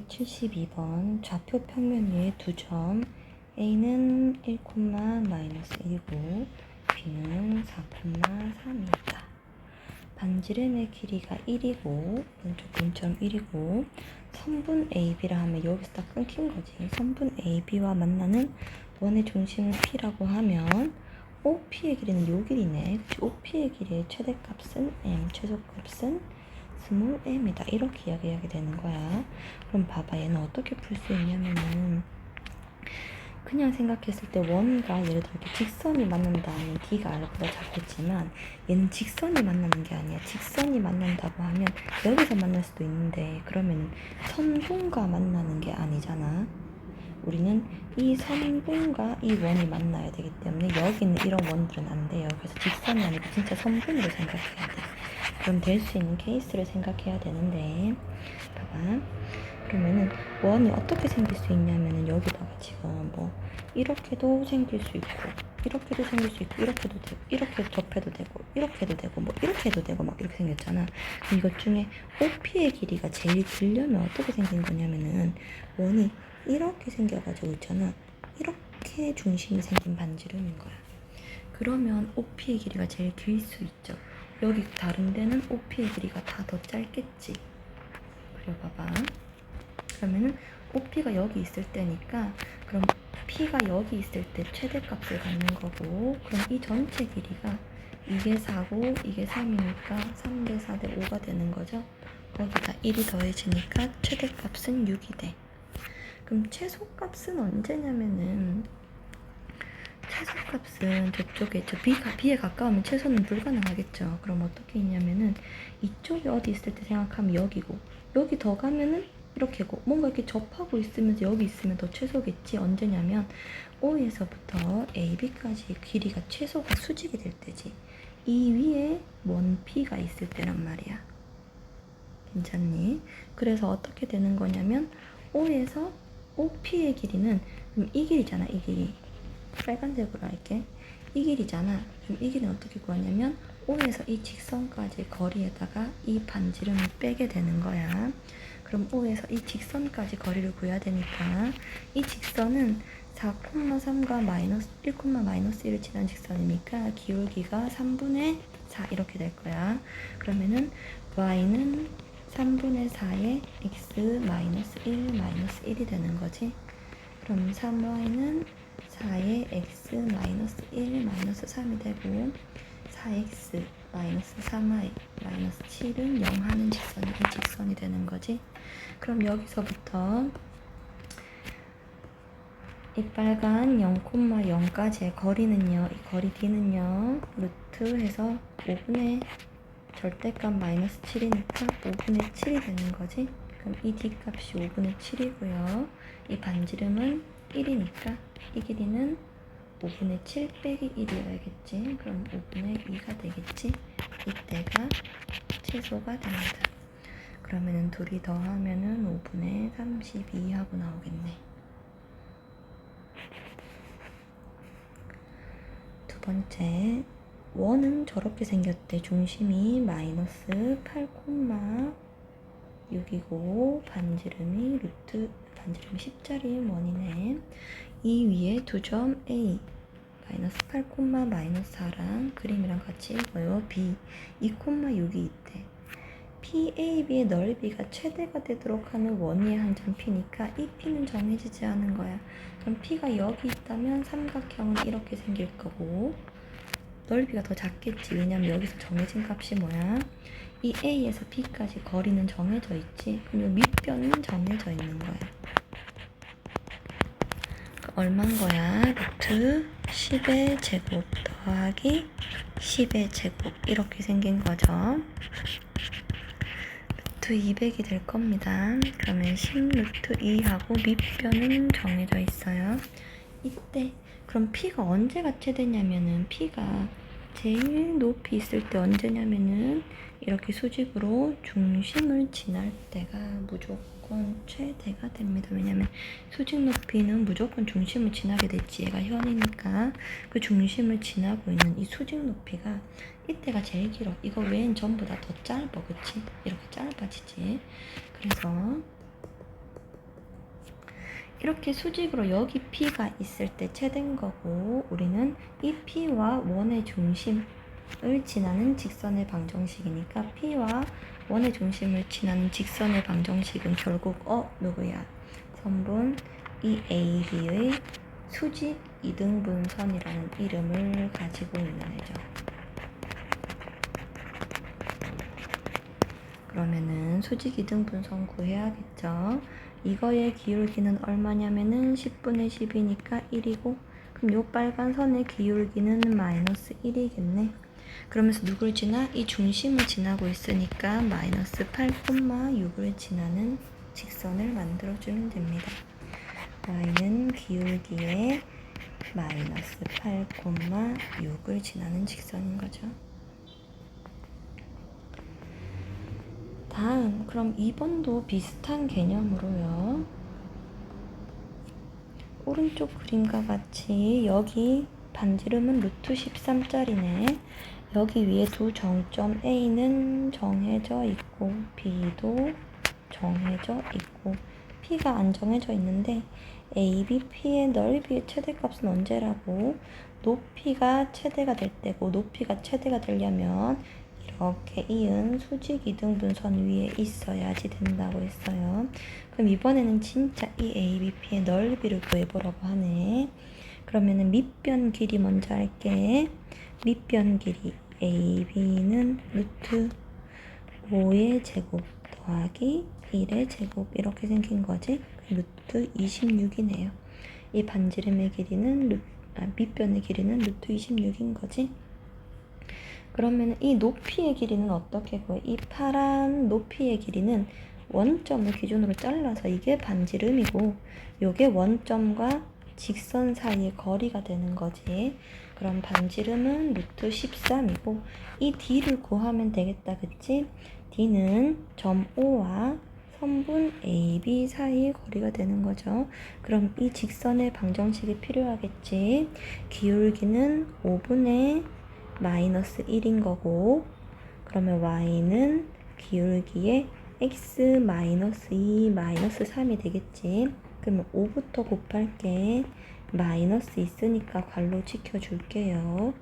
72번 좌표 평면 위에 두 점 A는 1, -1이고 B는 4, 3이다. 반지름의 길이가 1이고 오른쪽 문점 1이고 선분 AB라 하면 여기서 딱 끊긴 거지. 선분 AB와 만나는 원의 중심을 P라고 하면 OP의 길이는 요 길이네. 그치? OP의 길이의 최대값은 M, 최소값은 스몰 m이다. 이렇게 이야기하게 되는 거야. 그럼 봐봐. 얘는 어떻게 풀 수 있냐면은 그냥 생각했을 때 원과 예를 들어 이렇게 직선이 만난다면 D가 R보다 작겠지만 얘는 직선이 만나는 게 아니야. 직선이 만난다고 하면 여기서 만날 수도 있는데 그러면 선분과 만나는 게 아니잖아. 우리는 이 선분과 이 원이 만나야 되기 때문에 여기는 이런 원들은 안 돼요. 그래서 직선이 아니고 진짜 선분으로 생각해야 돼. 그럼 될 수 있는 케이스를 생각해야 되는데 봐봐. 그러면은 원이 어떻게 생길 수 있냐면은 여기다가 지금 뭐 이렇게도 생길 수 있고 이렇게도 생길 수 있고 이렇게도 되고 이렇게 접해도 되고 이렇게도 되고 뭐 이렇게 해도 되고 막 이렇게 생겼잖아. 그럼 이것 중에 OP의 길이가 제일 길려면 어떻게 생긴 거냐면은 원이 이렇게 생겨가지고 있잖아. 이렇게 중심이 생긴 반지름인 거야. 그러면 OP의 길이가 제일 길 수 있죠. 여기 다른 데는 OP의 길이가 다 더 짧겠지. 그려봐봐. 그러면은 OP가 여기 있을 때니까 그럼 P가 여기 있을 때 최대값을 갖는 거고 그럼 이 전체 길이가 이게 4고 이게 3이니까 3대 4대 5가 되는 거죠. 거기다 1이 더해지니까 최대값은 6이 돼. 그럼 최소값은 언제냐면은 최소값은 저쪽에 B에 가까우면 최소는 불가능하겠죠. 그럼 어떻게 있냐면은 이쪽에 어디 있을 때 생각하면 여기고 여기 더 가면은 이렇게고 뭔가 이렇게 접하고 있으면서 여기 있으면 더 최소겠지. 언제냐면 O에서부터 AB까지 길이가 최소가 수직이 될 때지. 이 위에 원 P가 있을 때란 말이야. 괜찮니? 그래서 어떻게 되는 거냐면 O에서 OP의 길이는 이 길이잖아. 이 길이. 빨간색으로 할게. 이 길이잖아. 그럼 이 길이는 어떻게 구하냐면 O에서 이 직선까지 거리에다가 이 반지름을 빼게 되는 거야. 그럼 O에서 이 직선까지 거리를 구해야 되니까 이 직선은 4,3과 마이너스 1, 마이너스 1을 지난 직선이니까 기울기가 3분의 4 이렇게 될 거야. 그러면은 y는 3분의 4의 x 마이너스 1 마이너스 1이 되는 거지. 그럼 3y는 4의 x 마이너스 1 마이너스 3이 되고 4x 마이너스 3y 마이너스 7은 0 하는 직선이 이 직선이 되는 거지. 그럼 여기서부터 이 빨간 0,0까지의 거리는요, 이 거리 d는요, 루트 해서 5분의 절대값 마이너스 7이니까 5분의 7이 되는 거지. 그럼 이 d값이 5분의 7이고요. 이 반지름은 1이니까 이 길이는 5분의 7 빼기 1이어야겠지. 그럼 5분의 2가 되겠지. 이때가 최소가 됩니다. 그러면은 둘이 더하면은 5분의 32 하고 나오겠네. 두 번째, 원은 저렇게 생겼대. 중심이 마이너스 8,6이고 반지름이 10짜리인 원이네. 이 위에 두 점 A 마이너스 8, 마이너스 4랑 그림이랑 같이 읽어요. B 2,6이 있대. PAB의 넓이가 최대가 되도록 하는 원위의 한 점 P니까 이 P는 정해지지 않은 거야. 그럼 P가 여기 있다면 삼각형은 이렇게 생길 거고 넓이가 더 작겠지. 왜냐면 여기서 정해진 값이 뭐야? 이 A에서 B까지 거리는 정해져 있지. 그럼 이 밑변은 정해져 있는 거야. 얼마인 거야? 루트 10의 제곱 더하기 10의 제곱 이렇게 생긴 거죠. 루트 200이 될 겁니다. 그러면 10 루트 2하고 밑변은 정해져 있어요. 이때 그럼 P가 언제 같이되냐면은 P가 제일 높이 있을 때 언제냐면은 이렇게 수직으로 중심을 지날 때가 무조건 최대가 됩니다. 왜냐면 수직 높이는 무조건 중심을 지나게 됐지. 얘가 현이니까 그 중심을 지나고 있는 이 수직 높이가 이때가 제일 길어. 이거 외엔 전부 다 더 짧아. 그치? 이렇게 짧아지지. 그래서 이렇게 수직으로 여기 P가 있을 때 채된 거고, 우리는 이 P와 원의 중심을 지나는 직선의 방정식이니까 P와 원의 중심을 지나는 직선의 방정식은 결국 누구야? 선분 이 AB의 수직 이등분선이라는 이름을 가지고 있는 애죠. 그러면은 수직 이등분선 구해야겠죠. 이거의 기울기는 얼마냐면은 10분의 10이니까 1이고, 그럼 요 빨간 선의 기울기는 마이너스 1이겠네. 그러면서 누굴 지나? 이 중심을 지나고 있으니까 마이너스 8,6을 지나는 직선을 만들어주면 됩니다. y는 기울기에 마이너스 8,6을 지나는 직선인 거죠. 다음, 그럼 2번도 비슷한 개념으로요. 오른쪽 그림과 같이 여기 반지름은 루트 13짜리네. 여기 위에 두 정점 A는 정해져 있고 B도 정해져 있고 P가 안 정해져 있는데 AB, P의 넓이의 최대값은 언제라고? 높이가 최대가 될 때고, 높이가 최대가 되려면 이렇게 이은 수직 이등분선 위에 있어야지 된다고 했어요. 그럼 이번에는 진짜 이 ABP의 넓이를 구해보라고 하네. 그러면은 밑변 길이 먼저 할게. 밑변 길이 AB는 루트 5의 제곱 더하기 1의 제곱 이렇게 생긴 거지. 루트 26이네요. 이 반지름의 길이는 밑변의 길이는 루트 26인 거지. 그러면 이 높이의 길이는 어떻게 구해? 이 파란 높이의 길이는 원점을 기준으로 잘라서 이게 반지름이고, 요게 원점과 직선 사이의 거리가 되는 거지. 그럼 반지름은 루트 13이고 이 D를 구하면 되겠다, 그치? D는 점 O와 선분 AB 사이의 거리가 되는 거죠. 그럼 이 직선의 방정식이 필요하겠지. 기울기는 5분의 마이너스 1인 거고, 그러면 y는 기울기에 x 마이너스 2 마이너스 3이 되겠지. 그러면 5부터 곱할게. 마이너스 있으니까 괄호 지켜줄게요.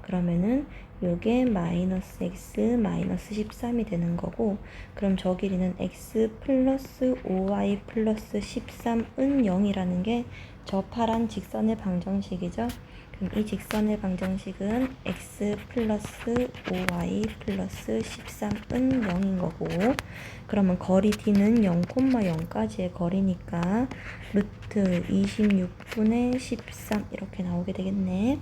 그러면은 요게 마이너스 x 마이너스 13이 되는 거고, 그럼 저 길이는 x 플러스 5y 플러스 13은 0이라는 게 저 파란 직선의 방정식이죠. 그럼 이 직선의 방정식은 x 플러스 5y 플러스 13은 0인 거고, 그러면 거리 d는 0,0까지의 거리니까 루트 26분의 13 이렇게 나오게 되겠네.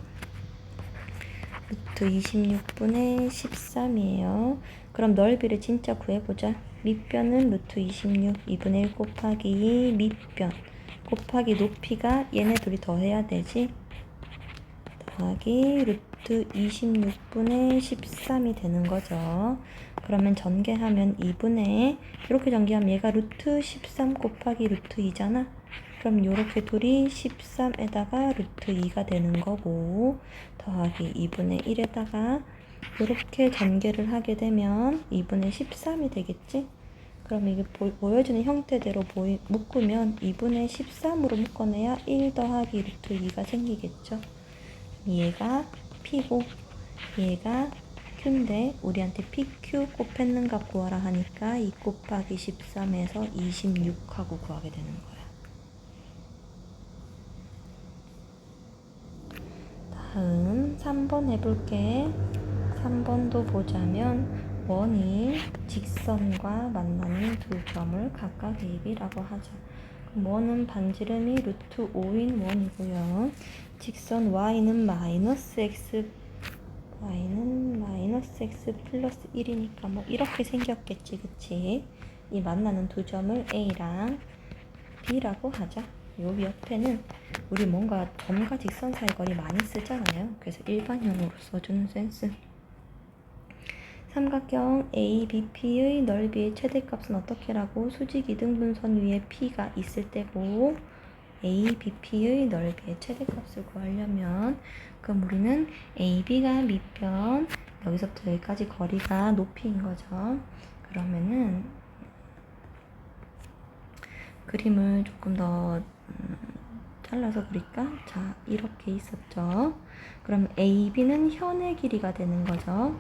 루트 26분의 13이에요. 그럼 넓이를 진짜 구해보자. 밑변은 루트 26, 2분의 1 곱하기 밑변 곱하기 높이가 얘네 둘이 더해야 되지. 더하기 루트 26분의 13이 되는 거죠. 그러면 전개하면 2분의, 이렇게 전개하면 얘가 루트 13 곱하기 루트 2잖아. 그럼 요렇게 둘이 13에다가 루트 2가 되는 거고, 더하기 2분의 1에다가 요렇게 전개를 하게 되면 2분의 13이 되겠지? 그럼 이게 보여주는 형태대로 묶으면 2분의 13으로 묶어내야 1 더하기 루트 2가 생기겠죠? 얘가 P고 얘가 Q인데 우리한테 PQ 곱했는 값 구하라 하니까 2 곱하기 13에서 26하고 구하게 되는 거야. 다음 3번 해볼게. 3번도 보자면 원이 직선과 만나는 두 점을 각각 AB라고 하죠. 원은 반지름이 루트 5인 원이고요. 직선 y는 마이너스 x 플러스 1이니까 뭐 이렇게 생겼겠지, 그치? 이 만나는 두 점을 A랑 B라고 하자. 요 옆에는 우리 뭔가 점과 직선 사이 거리 많이 쓰잖아요. 그래서 일반형으로 써주는 센스. 삼각형 ABP의 넓이의 최대값은 어떻게라고? 수직 이등분선 위에 P가 있을 때고, ABP의 넓이의 최대값을 구하려면, 그럼 우리는 AB가 밑변, 여기서부터 여기까지 거리가 높이인 거죠. 그러면은 그림을 조금 더 잘라서 그릴까? 자, 이렇게 있었죠. 그럼 AB는 현의 길이가 되는 거죠.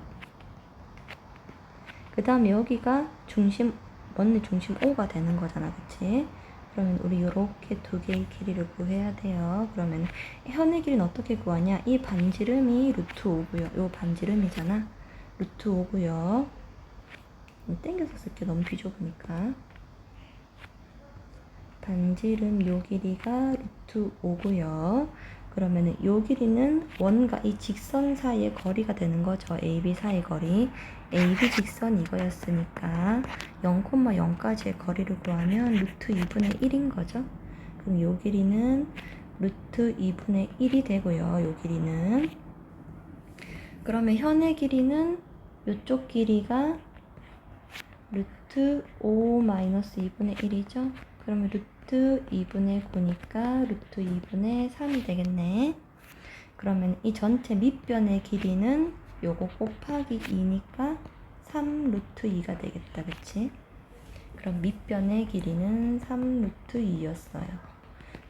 그 다음에 여기가 원의 중심 O가 되는 거잖아. 그치? 그러면 우리 요렇게 두 개의 길이를 구해야 돼요. 그러면 현의 길이는 어떻게 구하냐? 이 반지름이 루트 5고요. 요 반지름이잖아. 루트 5고요. 땡겨서 쓸게. 너무 비좁으니까. 반지름 요 길이가 루트 5고요. 그러면은 요 길이는 원과 이 직선 사이의 거리가 되는 거죠. AB 사이 거리. AB 직선 이거였으니까 0,0까지의 거리를 구하면 루트 2분의 1인 거죠. 그럼 요 길이는 루트 2분의 1이 되고요. 요 길이는. 그러면 현의 길이는 요쪽 길이가 루트 5 마이너스 2분의 1이죠. 그러면 루트 2분의 9니까 루트 2분의 3이 되겠네. 그러면 이 전체 밑변의 길이는 요거 곱하기 2니까 3 루트 2가 되겠다. 그치? 그럼 밑변의 길이는 3 루트 2였어요.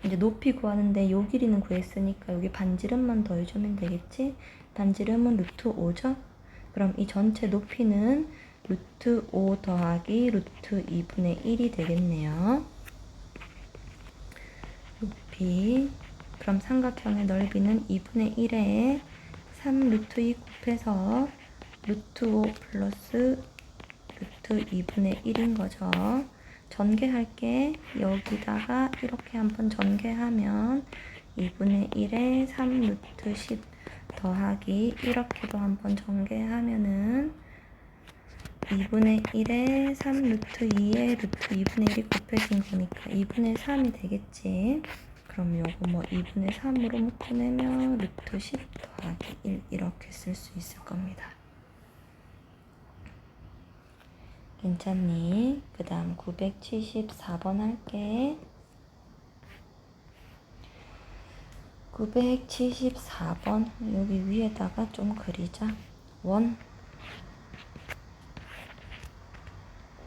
이제 높이 구하는데 요 길이는 구했으니까 여기 반지름만 더해주면 되겠지? 반지름은 루트 5죠? 그럼 이 전체 높이는 루트 5 더하기 루트 2분의 1이 되겠네요. 높이. 그럼 삼각형의 넓이는 2분의 1에 3 루트 2 곱해서 루트 5 플러스 루트 2분의 1인 거죠. 전개할게. 여기다가 이렇게 한번 전개하면 2분의 1에 3 루트 10 더하기 이렇게도 한번 전개하면은 2분의 1에 3 루트 2에 루트 2분의 1이 곱해진 거니까 2분의 3이 되겠지. 그럼 요거 뭐 2분의 3으로 묶어내면 루트 10 더하기 1 이렇게 쓸 수 있을 겁니다. 괜찮니? 그 다음 974번 할게. 974번 여기 위에다가 좀 그리자. 원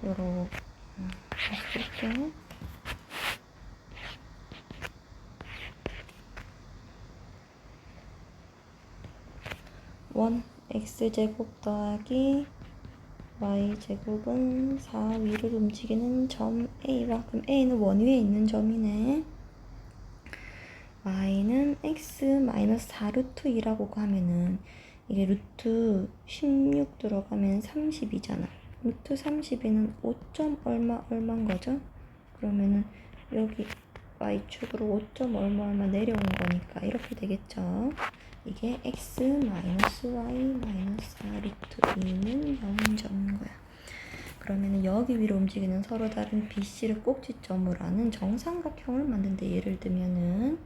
요렇게 쓸게. 원 x제곱 더하기 y제곱은 4 위를 움직이는 점 A와, 그럼 A는 원 위에 있는 점이네. y는 x 마이너스 4 루트 2라고 하면은 이게 루트 16 들어가면 30이잖아. 루트 30에는 5점 얼마인 거죠? 그러면은 여기 y축으로 5점 얼마 내려온 거니까 이렇게 되겠죠. 이게 x 마이너스 y 마이너스 4 루트 2는 0점인 거야. 그러면은 여기 위로 움직이는 서로 다른 BC를 꼭지점으로 하는 정삼각형을 만든데, 예를 들면은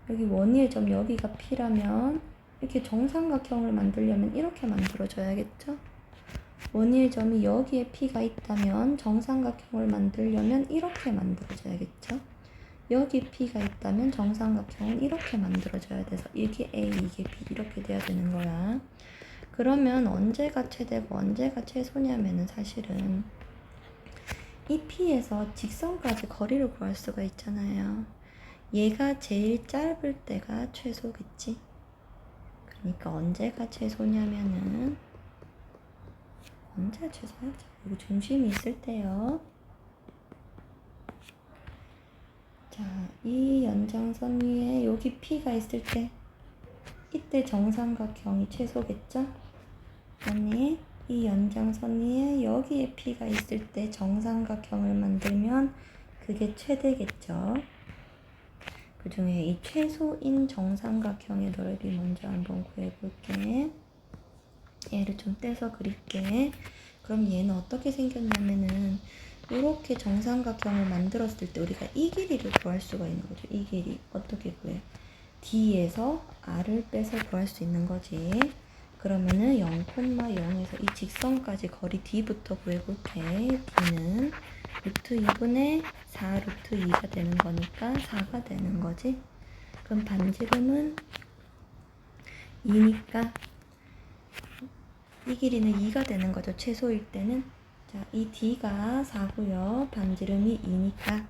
여기 원위의 점 여기가 P라면 이렇게 정삼각형을 만들려면 이렇게 만들어줘야겠죠? 원위의 점이 여기에 P가 있다면 정삼각형을 만들려면 이렇게 만들어줘야겠죠? 여기 P가 있다면 정삼각형은 이렇게 만들어줘야 돼서 이게 A, 이게 B 이렇게 돼야 되는 거야. 그러면 언제가 최대고 언제가 최소냐면은 사실은 이 P에서 직선까지 거리를 구할 수가 있잖아요. 얘가 제일 짧을 때가 최소겠지. 그러니까 언제가 최소냐면은 언제가 최소야? 여기 중심이 있을 때요. 자, 이 연장선 위에 여기 P가 있을 때 이때 정삼각형이 최소겠죠? 아니, 이 연장선 위에 여기에 P가 있을 때 정삼각형을 만들면 그게 최대겠죠? 그 중에 이 최소인 정삼각형의 넓이 먼저 한번 구해볼게. 얘를 좀 떼서 그릴게. 그럼 얘는 어떻게 생겼냐면은 이렇게 정삼각형을 만들었을 때 우리가 이 길이를 구할 수가 있는 거죠. 이 길이 어떻게 구해? D에서 R을 빼서 구할 수 있는 거지. 그러면은 0,0에서 이 직선까지 거리 D부터 구해볼게. D는 루트 2분의 4 루트 2가 되는 거니까 4가 되는 거지. 그럼 반지름은 2니까 이 길이는 2가 되는 거죠. 최소일 때는. 자, 이 D가 4고요. 반지름이 2니까.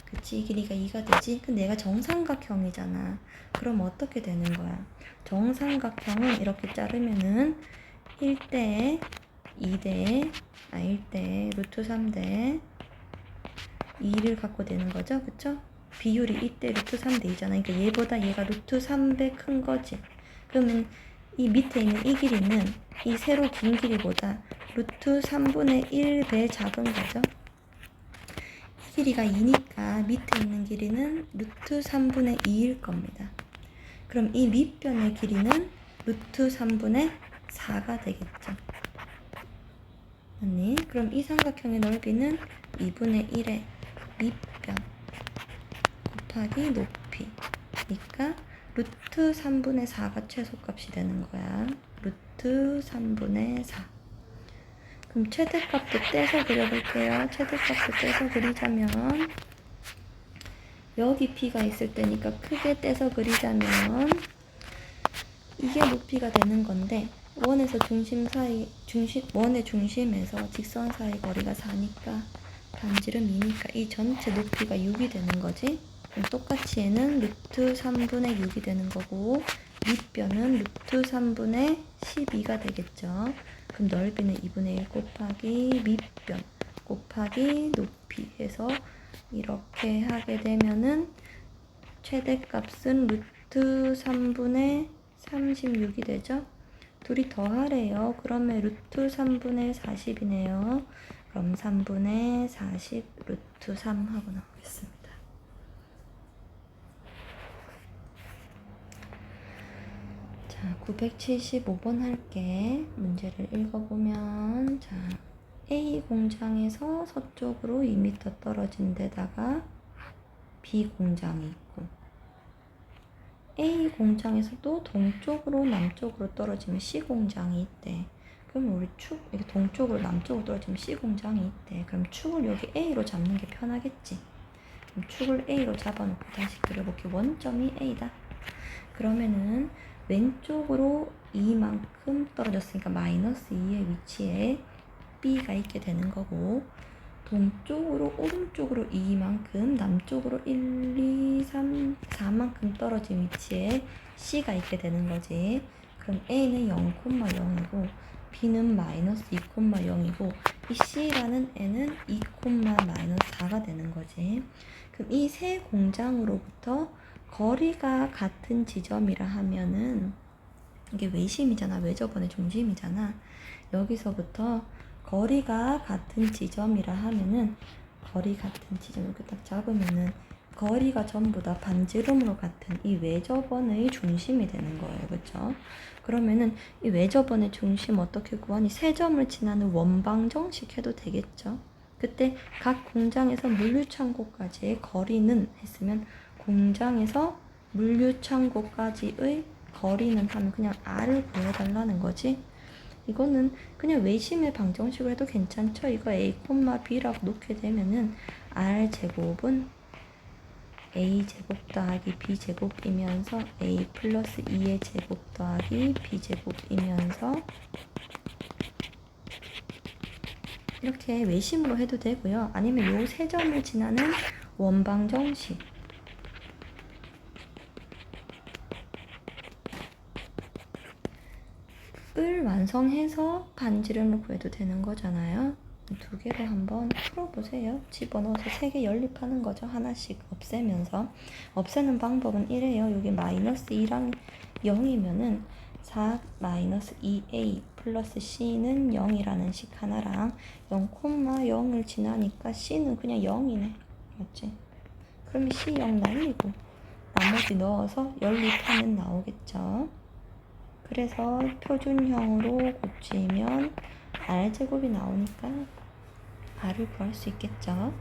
그치, 이 길이가 2가 되지? 근데 얘가 정삼각형이잖아. 그럼 어떻게 되는 거야? 정삼각형은 이렇게 자르면은 1대 2대 1대 루트 3대 2를 갖고 되는 거죠. 그쵸? 비율이 1대 루트 3대 2잖아. 그러니까 얘보다 얘가 루트 3배 큰 거지. 그러면 이 밑에 있는 이 길이는 이 세로 긴 길이보다 루트 3분의 1배 작은 거죠. 이 길이가 2니까 밑에 있는 길이는 루트 3분의 2일 겁니다. 그럼 이 밑변의 길이는 루트 3분의 4가 되겠죠. 아니, 그럼 이 삼각형의 넓이는 2분의 1의 밑변 곱하기 높이. 그러니까 루트 3분의 4가 최소값이 되는 거야. 루트 3분의 4. 그럼 최대값도 떼서 그려볼게요. 최대값도 떼서 그리자면 여기 P가 있을 때니까 크게 떼서 그리자면 이게 높이가 되는 건데 원에서 중심 사이 원의 중심에서 직선 사이 거리가 4니까 반지름 2니까 이 전체 높이가 6이 되는 거지. 그럼 똑같이 얘는 루트 3분의 6이 되는 거고 밑변은 루트 3분의 12가 되겠죠. 그럼 넓이는 2분의 1 곱하기 밑변 곱하기 높이 해서 이렇게 하게 되면은 최대값은 루트 3분의 36이 되죠. 둘이 더하래요. 그러면 루트 3분의 40이네요. 그럼 3분의 40 루트 3 하고 나오겠습니다. 자, 975번 할게. 문제를 읽어보면 자, A 공장에서 서쪽으로 2m 떨어진 데다가 B 공장이 있고 A 공장에서도 동쪽으로 남쪽으로 떨어지면 C 공장이 있대. 그럼 우리 축 이렇게 동쪽으로 남쪽으로 떨어지면 C 공장이 있대. 그럼 축을 여기 A로 잡는 게 편하겠지. 그럼 축을 A로 잡아놓고 다시 그려볼게. 원점이 A다. 그러면은 왼쪽으로 2만큼 떨어졌으니까 마이너스 2의 위치에 B가 있게 되는 거고 동쪽으로 오른쪽으로 2만큼 남쪽으로 1, 2, 3, 4만큼 떨어진 위치에 C가 있게 되는 거지. 그럼 A는 0,0이고 B는 마이너스 2,0이고 이 C라는 N은 2, 마이너스 4가 되는 거지. 그럼 이 세 공장으로부터 거리가 같은 지점이라 하면은 이게 외심이잖아. 외접원의 중심이잖아. 여기서부터 거리가 같은 지점이라 하면은 거리 같은 지점 이렇게 딱 잡으면은 거리가 전부 다 반지름으로 같은 이 외접원의 중심이 되는 거예요. 그렇죠? 그러면은 이 외접원의 중심 어떻게 구하니? 세 점을 지나는 원방정식 해도 되겠죠? 그때 각 공장에서 물류창고까지의 거리는 했으면 공장에서 물류창고까지의 거리는 하면 그냥 R을 구해달라는 거지. 이거는 그냥 외심의 방정식으로 해도 괜찮죠. 이거 A, B라고 놓게 되면은 R제곱은 A제곱 더하기 B제곱이면서 A 플러스 2의 제곱 더하기 B제곱이면서 이렇게 외심으로 해도 되고요. 아니면 요 세 점을 지나는 원방정식 을 완성해서 반지름을 구해도 되는 거잖아요. 두 개를 한번 풀어보세요. 집어넣어서 세 개 연립하는 거죠. 하나씩 없애면서. 없애는 방법은 이래요. 여기 마이너스 2랑 0이면은 4 마이너스 2a 플러스 c는 0이라는 식 하나랑 0,0을 지나니까 c는 그냥 0이네. 맞지? 그럼 c 0 날리고 나머지 넣어서 연립하면 나오겠죠. 그래서 표준형으로 고치면 R제곱이 나오니까 R을 구할 수 있겠죠.